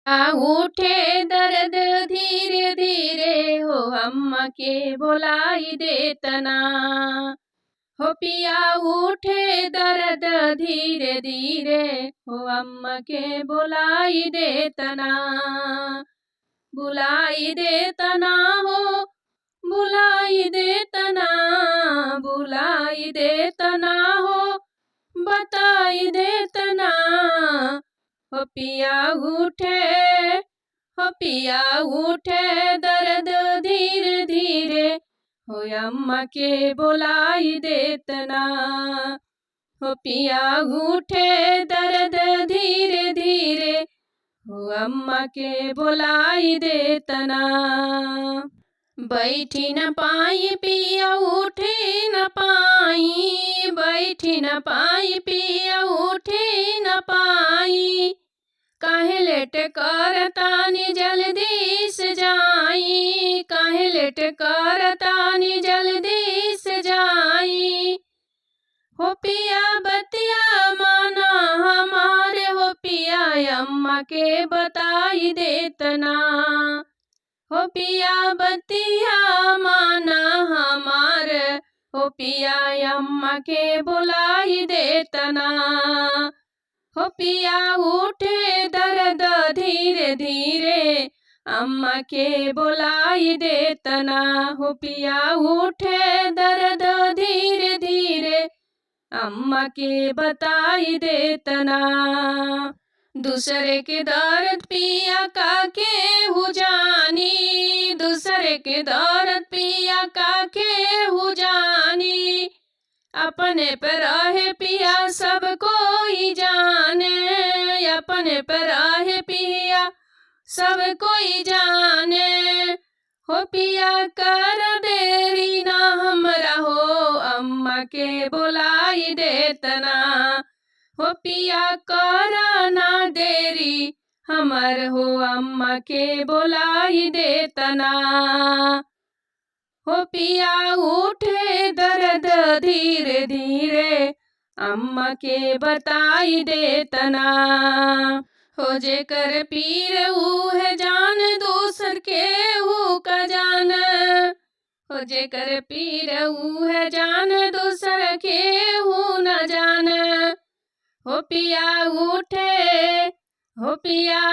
उठे दर्द धीरे धीरे हो अम्मा के बुलाई देतना। हो पिया उठे दर्द धीरे धीरे हो अम्मा के बुलाई देतना। बुलाई देतना हो बुलाई देतना। बुलाई देतना हो बताई देतना। हो पिया उठे दर्द धीरे धीरे हो अम्मा के बुलाई देतना। हो पिया उठे दर्द धीरे धीरे हो अम्मा के बुलाई देतना। बैठी न पाई पिया उठी न पाई। बैठी न पाई पिया उठी न पाई। काहे लेट करतानी जल्दी से जाई। काहे लेट करतानी जल्दी से जाई। हो पिया बतिया माना हमारे हो पिया अम्मा के बताई देतना। हो पिया बतिया माना हमार हो पिया अम्मा के बुलाई देतना। हो पिया उठे दर्द धीरे धीरे अम्मा के बुलाई देतना। हो पिया उठे दर्द धीरे धीरे अम्मा के बताई देतना। दूसरे के दर्द पिया का केहू जानी। दूसरे के दर्द पिया का केहू जानी। अपने पर रहे पिया सब कोई जाने। अपने पर रहे पिया सब कोई जाने। हो पिया कर देरी ना हमरा हो अम्मा के बुलाई देतना। हो पिया कर ना देरी हमर हो अम्मा के बुलाई देतना। हो पिया उठे दर्द धीरे धीरे अम्मा के बताई देतना। हो जेकर पीर ऊ है जान दूसर के हु का जान। हो जेकर पीर ऊ है जान दूसर के हु न जान। हो पिया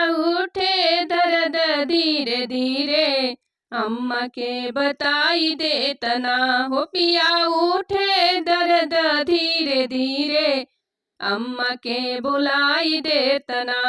उठे दर्द धीरे धीरे अम्मा के बताई देतना। हो पिया उठे दर्द धीरे धीरे अम्मा के बुलाई देतना।